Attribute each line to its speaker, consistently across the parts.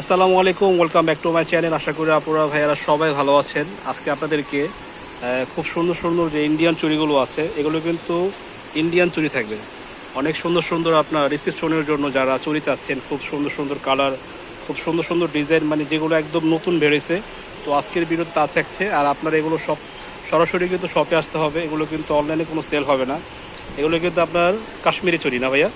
Speaker 1: আসসালামু আলাইকুম, welcome back to my channel. আশা করি আপনারা ভাইয়ারা সবাই ভালো আছেন। আজকে আপনাদেরকে খুব সুন্দর সুন্দর যে ইন্ডিয়ান চুড়িগুলো আছে, এগুলো কিন্তু ইন্ডিয়ান চুড়ি থাকবে। অনেক সুন্দর সুন্দর আপনার রিসেপশনের জন্য যারা চুড়ি চাচ্ছেন, খুব সুন্দর সুন্দর কালার, খুব সুন্দর সুন্দর ডিজাইন, মানে যেগুলো একদম নতুন বেরোয়েছে। তো আজকের ভিডিওতে তা থাকছে। আর আপনারা এগুলো সব সরাসরি কিন্তু শপে আসতে হবে, এগুলো কিন্তু অনলাইনে কোনো সেল হবে না। এগুলো কিন্তু আপনার কাশ্মীরি চুড়ি না ভাইয়া?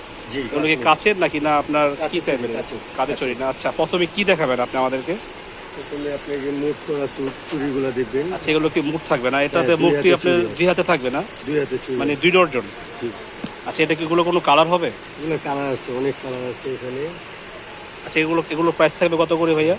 Speaker 1: এগুলো কি কাচের নাকি না আপনার কি টাইপের? কাচের চুড়ি না। আচ্ছা, প্রথমে কি দেখাবেন আপনি আমাদেরকে?
Speaker 2: প্রথমে আপনাকে মুঠ করা চুড়িগুলো দেখবেন।
Speaker 1: আচ্ছা, এগুলো কি মুঠ থাকবে না? এটাতে মুঠটি আপনার দুই হাতে থাকবে না?
Speaker 2: দুই হাতে চুড়ি,
Speaker 1: মানে 2 ডর্জন। আচ্ছা, এটা কি এগুলো কোনো কালার হবে?
Speaker 2: এগুলো কালার আছে, অনেক কালার আছে এখানে।
Speaker 1: আচ্ছা, এগুলো প্রাইস থাকবে কত করে ভাইয়া?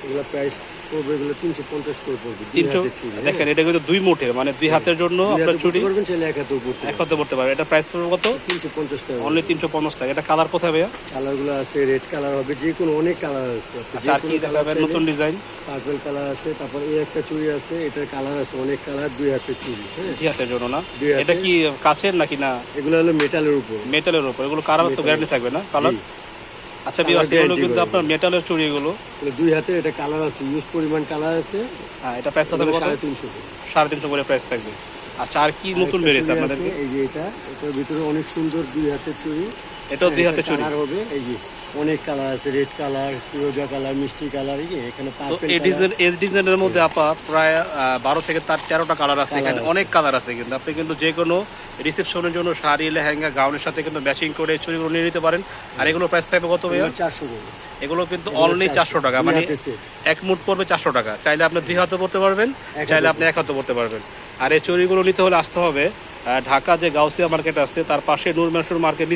Speaker 2: এগুলো প্রাইস পড়বে, এগুলো 350 করে পড়বে।
Speaker 1: 300। দেখেন, এটা কিন্তু 2 মুঠের, মানে 2 হাতের জন্য আপনার চুড়ি
Speaker 2: করবেন, চাইলে এক হাতেও পড়তে
Speaker 1: এক হাতে পড়তে পারবে। এটা প্রাইস পড়বে কত?
Speaker 2: 350 টাকা।
Speaker 1: অনলি 350 টাকা। এটা কালার কোথায় ভাইয়া?
Speaker 2: কালারগুলো আছে, রেড কালার হবে, যে কোনো অনেক কালার আছে।
Speaker 1: আচ্ছা, আর কি দেখাবেন নতুন ডিজাইন?
Speaker 2: পার্পল কালার আছে, তারপর এই একটা চুড়ি আছে, এটার কালার আছে অনেক কালার, 2 হাতের চুড়ি। হ্যাঁ,
Speaker 1: 2 হাতের জন্য না?
Speaker 2: দুই হাতে।
Speaker 1: এটা কি কাচের নাকি না?
Speaker 2: এগুলো হলো মেটালের উপর।
Speaker 1: মেটালের উপর। এগুলো কালার তো গ্যারান্টি থাকবে না কালার? আচ্ছা বিয়াস, এগুলো কিন্তু আপনার মেটালের চুড়ি। এগুলো
Speaker 2: 2 হাতে, এটা কালার আছে, ইউজ পরিমাণ কালার আছে।
Speaker 1: হ্যাঁ, এটা প্রাইস থাকবে কত?
Speaker 2: 350।
Speaker 1: 350 করে প্রাইস থাকবে। আচ্ছা, আর কি নতুন বেরিয়েছে আপনাদের?
Speaker 2: এই যে এটার ভিতরে অনেক সুন্দর 2 হাতের চুড়ি।
Speaker 1: এটাও 2 হাতের চুড়ি
Speaker 2: হবে। এই যে অনেক কালার আছে, রেড কালার, ফিরোজা কালার, মিষ্টি কালার, এই যে এখানে
Speaker 1: তো
Speaker 2: পার্পল
Speaker 1: এই ডিজাইন, এই ডিজাইনের মধ্যে আপা প্রায় 12 থেকে 13টা কালার আছে। এখানে অনেক কালার আছে, কিন্তু আপনি কিন্তু যে কোনো রিসেপশনের জন্য শাড়ি, লেহেঙ্গা, গাউনের সাথে কিন্তু ম্যাচিং করে চুড়িগুলো নিয়ে নিতে পারেন। আর এগুলো প্রাইস থাকবে কত ভাইয়া?
Speaker 2: 400 করে।
Speaker 1: এগুলো কিন্তু অনলি 400 টাকা, মানে এক মুঠ পড়বে 400 টাকা। চাইলে আপনি 2 হাতে পড়তে পারবেন, চাইলে আপনি 1 হাতে পড়তে পারবেন। আর এই চুড়িগুলো নিতে হলে আসতে হবে ঢাকা যে গাউসিয়া মার্কেট আছে, তার পাশে নূর মেনসুর মার্কেট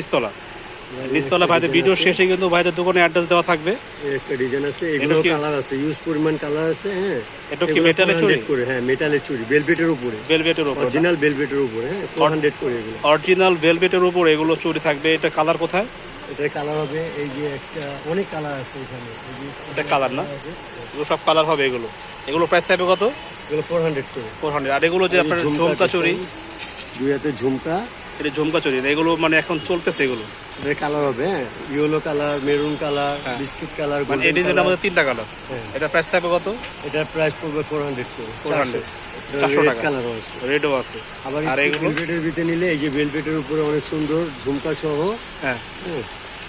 Speaker 1: নিচতলা ভাইদের ভিডিও শেষে কিন্তু ভাইদের দোকানে অ্যাড্রেস দেওয়া থাকবে।
Speaker 2: একটা ডিজাইন আছে, এগুলো কালার আছে, ইউজ পরিমাণ কালার আছে। হ্যাঁ,
Speaker 1: এটা কি মেটালের চুড়ি?
Speaker 2: হ্যাঁ, মেটালের চুড়ি, ভেলভেটের উপরে।
Speaker 1: ভেলভেটের উপরে,
Speaker 2: অরিজিনাল ভেলভেটের উপরে। হ্যাঁ, 400 করে এগুলো।
Speaker 1: অরিজিনাল ভেলভেটের উপরে এগুলো চুড়ি থাকবে। এটা কালার কোথায়?
Speaker 2: এটা কালার হবে, এই যে একটা অনেক কালার আছে এখানে।
Speaker 1: এটা কালার না? এগুলো সব কালার হবে। এগুলো প্রাইস থাকবে কত?
Speaker 2: এগুলো 400 করে।
Speaker 1: 400। আর এগুলো যে আপনার ঝুমকা চুড়ি,
Speaker 2: 2 হাতে ঝুমকা,
Speaker 1: এটা ঝুমকা চুড়ি না, এগুলো মানে এখন চলতেছে। এগুলো
Speaker 2: এর কালার হবে, হ্যাঁ, yellow colour, maroon colour, biscuit colour,
Speaker 1: মানে এই ডিজাইনের মধ্যে 3টা কালার। এটা প্রাইস থাকবে কত?
Speaker 2: এটার প্রাইস পড়বে 400 করে।
Speaker 1: 400 টাকা।
Speaker 2: কালারও আছে,
Speaker 1: রেডও আছে।
Speaker 2: আবার
Speaker 1: আর এগুলো
Speaker 2: ভেলভেটের ভিতরে নিলে, এই যে ভেলভেটের উপরে অনেক সুন্দর ঝুমকা সহ।
Speaker 1: হ্যাঁ,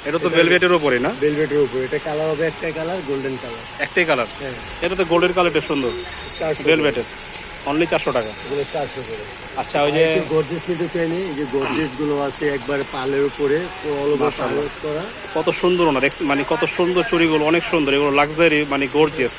Speaker 1: এটা তো ভেলভেটের উপরে না?
Speaker 2: ভেলভেটের উপরে। এটা কালার হবে একটাই কালার, গোল্ডেন কালার।
Speaker 1: একটাই কালার?
Speaker 2: হ্যাঁ,
Speaker 1: এটা তো গোল্ডেন কালারটা সুন্দর।
Speaker 2: 400
Speaker 1: ভেলভেটের অনলি 400 টাকা।
Speaker 2: এগুলো 400 করে।
Speaker 1: আচ্ছা, ওই যে
Speaker 2: গর্জিয়াস নিতে চাইনি, এই যে গর্জিয়াস গুলো আছে একবারে পালের উপরে, অল ওভার পাল করা।
Speaker 1: কত সুন্দর না দেখছি, মানে কত সুন্দর চুড়িগুলো, অনেক সুন্দর। এগুলো লাক্সারি, মানে গর্জিয়াস।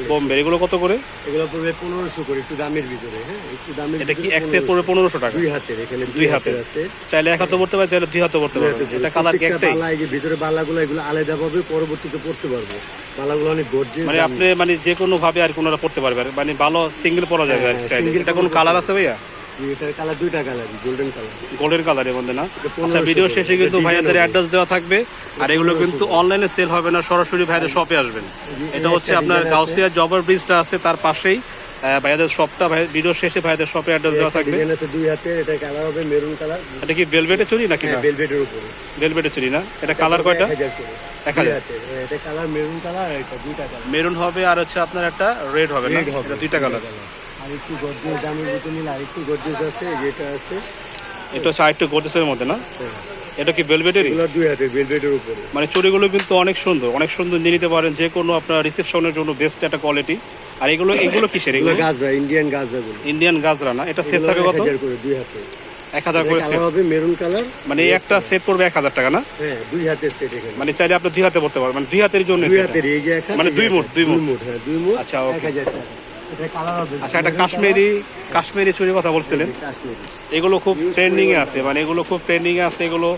Speaker 1: বোম্বে এগুলো কত করে?
Speaker 2: এগুলো পড়বে 1500 করে, একটু দামের ভিতরে। হ্যাঁ, একটু দামের।
Speaker 1: এটা কি এক সেট পড়বে 1500 টাকা?
Speaker 2: 2 হাতের, এখানে
Speaker 1: 2 হাতের আছে। চাইলে 1 হাতে পড়তে পারে, চাইলে 2 হাতে পড়তে পারবে। এটা কালার কি একটাই?
Speaker 2: বালা, এই যে ভিতরে বালাগুলো, এগুলো আলাদা ভাবে পরবর্তীতে পড়তে পারবো। বালাগুলো অনেক গর্জিয়াস,
Speaker 1: মানে আপনি মানে যে কোনো ভাবে আর কোনোরা পড়তে পারবে, মানে ভালো সিঙ্গেল পরা যাবে। এটা কোন কালার আছে ভাইয়া?
Speaker 2: এটার কালার 2টা কালার, গোল্ডেন কালার।
Speaker 1: গোল্ডেন কালারের মধ্যে না? আচ্ছা, ভিডিও শেষে কিন্তু ভাইয়াদের অ্যাড্রেস দেওয়া থাকবে। আর এগুলো কিন্তু অনলাইনে সেল হবে না, সরাসরি ভাইয়াদের শপে আসবেন। এটা হচ্ছে আপনার গাউসিয়া জবার ব্রিজটা আছে, তার পাশেই ভাইয়াদের শপটা। ভিডিও শেষে ভাইয়াদের শপে অ্যাড্রেস দেওয়া থাকবে।
Speaker 2: আছে 2 হাতে, এটা কালার হবে মেরুন কালার।
Speaker 1: এটা কি ভেলভেটের চুড়ি নাকি না?
Speaker 2: ভেলভেটের উপরে।
Speaker 1: ভেলভেটের চুড়ি না? এটা কালার কয়টা?
Speaker 2: 1000। এটা কালার মেরুন কালার, এটা 2টা কালার।
Speaker 1: মেরুন হবে, আর হচ্ছে আপনার একটা রেড হবে না? এটা 2টা কালার।
Speaker 2: আর একটু গর্জিয়াস দামের ভিতরে নিলে আরেকটু গর্জিয়াস আছে, যেটা আছে
Speaker 1: এটা হচ্ছে আরেকটু গর্জিয়াসের মধ্যে না? এটা কি ভেলভেটেরই?
Speaker 2: এগুলো 2 হাতে, ভেলভেটের উপরে।
Speaker 1: মানে চুড়িগুলো কিন্তু অনেক সুন্দর, অনেক সুন্দর নিয়ে নিতে পারেন যে কোনো আপনার রিসেপশনের জন্য বেস্ট একটা কোয়ালিটি। আর এগুলো কিসের? এগুলো
Speaker 2: গাজরা, ইন্ডিয়ান গাজরাগুলো।
Speaker 1: ইন্ডিয়ান গাজরা না? এটা সেট থাকবে কত?
Speaker 2: 1000 করে, 2 হাতে।
Speaker 1: 1000 করে সেট
Speaker 2: হবে, মেরুন কালার।
Speaker 1: মানে একটা সেট পড়বে 1000 টাকা না?
Speaker 2: হ্যাঁ, 2 হাতের সেট এখানে।
Speaker 1: মানে চাইলে আপনি 2 হাতে পড়তে পারবেন, মানে 2 হাতের জন্য।
Speaker 2: 2 হাতের, এই যে
Speaker 1: মানে 2 মুঠ।
Speaker 2: হ্যাঁ, 2 মুঠ।
Speaker 1: আচ্ছা,
Speaker 2: 1000 টাকা। এটা কালার হবে।
Speaker 1: আচ্ছা, এটা কাশ্মীরি চুড়ির কথা বলছিলেন।
Speaker 2: কাশ্মীরি
Speaker 1: এগুলো খুব ট্রেন্ডিং এ আছে, মানে এগুলো খুব ট্রেন্ডিং এ আছে। এগুলো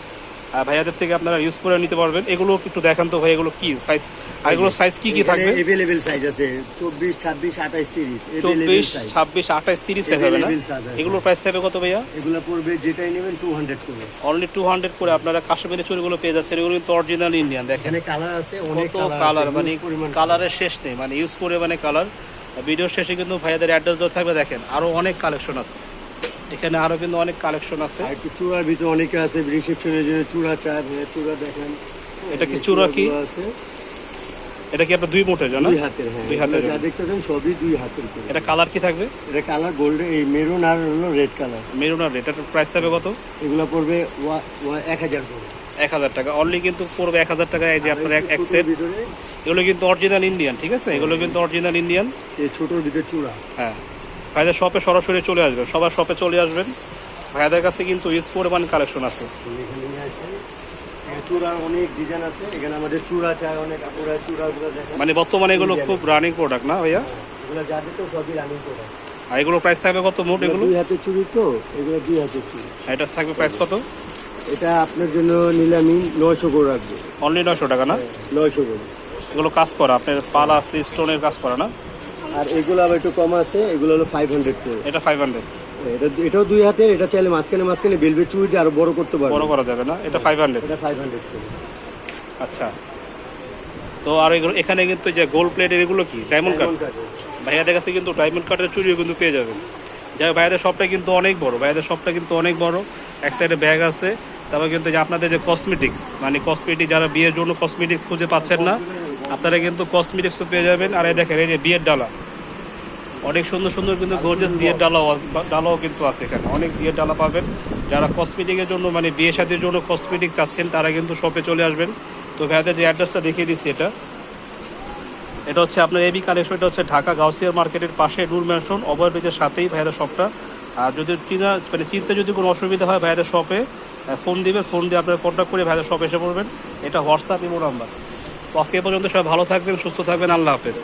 Speaker 1: ভাইয়াদের থেকে আপনারা ইউজ করে নিতে পারবেন। এগুলো একটু দেখান তো ভাই, এগুলো কি সাইজ? আর এগুলো সাইজ কি থাকবে?
Speaker 2: अवेलेबल সাইজ আছে 24, 26, 28, 30।
Speaker 1: 24, 26, 28, 30 সাইজ হবে না? এগুলোর প্রাইস থাকবে কত ভাইয়া?
Speaker 2: এগুলো পড়বে, যেটাই নেবেন 200 করে।
Speaker 1: অনলি 200 করে আপনারা কাশ্মীরি চুড়িগুলো পেয়ে যাচ্ছেন। এগুলো কিন্তু অরিজিনাল ইন্ডিয়ান। দেখেন
Speaker 2: এখানে কালার আছে, অনেক
Speaker 1: কালার, মানে কালারের শেষ নেই, মানে ইউজ করে মানে কালার। ভিডিও শেষে কিন্তু ভাইয়াদের অ্যাড্রেস দেওয়া থাকবে। দেখেন আরো অনেক কালেকশন আছে এখানে, আরো কিন্তু অনেক কালেকশন আছে।
Speaker 2: আর একটু চূড়ার ভিতরে অনেকে আছে, রিসেপশনের জন্য চূড়া চায়, চূড়া দেখেন।
Speaker 1: এটা কি চূড়া? কি
Speaker 2: আছে
Speaker 1: এটা কি আপনার 2 মুঠের জন্য?
Speaker 2: দুই হাতের, হ্যাঁ।
Speaker 1: দুই হাতের।
Speaker 2: এগুলো যা দেখতেছেন সবই 2 হাতের করে।
Speaker 1: এটা কালার কি থাকবে?
Speaker 2: এটা কালার গোল্ড, এই মেরুন আর হলো রেড কালার।
Speaker 1: মেরুন আর রেড। এটার প্রাইস থাকবে কত?
Speaker 2: এগুলো পড়বে 1000 করে।
Speaker 1: 1000 টাকা অনলি, কিন্তু পড়বে 1000 টাকা। এই যে আপনার এক সেট,
Speaker 2: ভিতরে
Speaker 1: এগুলো কিন্তু অরিজিনাল ইন্ডিয়ান, ঠিক আছে? এগুলো কিন্তু অরিজিনাল ইন্ডিয়ান।
Speaker 2: এই ছোটোর ভিতরে চূড়া।
Speaker 1: হ্যাঁ, ভাইদের শপে সরাসরি চলে আসবেন, সবার শপে চলে আসবেন। ভাইদের কাছে কিন্তু ইউজ পরিমাণ কালেকশন আছে।
Speaker 2: এখানে নিয়ে আসেন। চূড়ার অনেক ডিজাইন আছে এখানে, আমাদের চূড়া চাই অনেক, আপুরা চূড়াগুলো দেখেন।
Speaker 1: মানে বর্তমানে এগুলো খুব রানিং প্রোডাক্ট না ভাইয়া?
Speaker 2: এগুলো যা দেখো সবই রানিং প্রোডাক্ট।
Speaker 1: আর এগুলো প্রাইস থাকবে কত মোট? এগুলো
Speaker 2: 2 হাতের চুড়ি তো, এগুলো 2 হাতের চুড়ি।
Speaker 1: এটা থাকবে প্রাইস কত?
Speaker 2: এটা আপনার জন্য নিলে আমি 900 করে রাখবো।
Speaker 1: অনলি 900 টাকা না?
Speaker 2: 900 করে।
Speaker 1: এগুলো কাজ করা, আপনার পালা আছে, স্টোনের কাজ করা না?
Speaker 2: আর এগুলো আবার একটু কম আছে, এগুলো হলো 500 করে।
Speaker 1: এটা 500।
Speaker 2: এটাও 2 হাতের। এটা চাইলে মাঝখানে বেলভেট চুড়ি দিয়ে আরো বড় করতে পারবে।
Speaker 1: বড় করা যাবে না? এটা 500।
Speaker 2: এটা 500 করে।
Speaker 1: আচ্ছা, তো আর এগুলো এখানে কিন্তু যে গোল্ড প্লেটের, এগুলো কি ডায়মন্ড কাট? ভাইয়াদের কাছে কিন্তু ডায়মন্ড কাটের চুড়িও কিন্তু পেয়ে যাবেন। যাই হোক, ভাইয়াদের শপটা কিন্তু অনেক বড়, ভাইয়াদের শপটা কিন্তু অনেক বড়। এক সাইডে ব্যাগ আছে, তারপর কিন্তু যে আপনাদের যে কসমেটিক্স, মানে কসমেটিক, যারা বিয়ের জন্য কসমেটিক্স খুঁজে পাচ্ছেন না, আপনারা কিন্তু কসমেটিক্সও পেয়ে যাবেন। আর এই দেখেন, এই যে বিয়ের ডালা, অনেক সুন্দর সুন্দর কিন্তু গর্জিয়াস বিয়ের ডালাও কিন্তু আছে এখানে। অনেক বিয়ের ডালা পাবেন। যারা কসমেটিকের জন্য, মানে বিয়ে শাদীর জন্য কসমেটিক চাচ্ছেন, তারা কিন্তু শপে চলে আসবেন। তো ভাইয়াদের যে অ্যাড্রেসটা দেখিয়ে দিচ্ছি, এটা হচ্ছে আপনার এবি কালেকশন। এটা হচ্ছে ঢাকা গাউসিয়া মার্কেটের পাশে নূর ম্যানশন ওভারব্রিজের সাথেই ভাইয়াদের শপটা। আর যদি চিনতে যদি কোনো অসুবিধা হয়, ভাইয়াদের শপে ফোন দিবেন, ফোন দিয়ে আপনারা কন্ট্যাক্ট করে ভাইয়াদের শপে এসে পড়বেন। এটা হোয়াটসঅ্যাপ ইমো নাম্বার। তো আজকে পর্যন্ত সবাই ভালো থাকবেন, সুস্থ থাকবেন। আল্লাহ হাফেজ।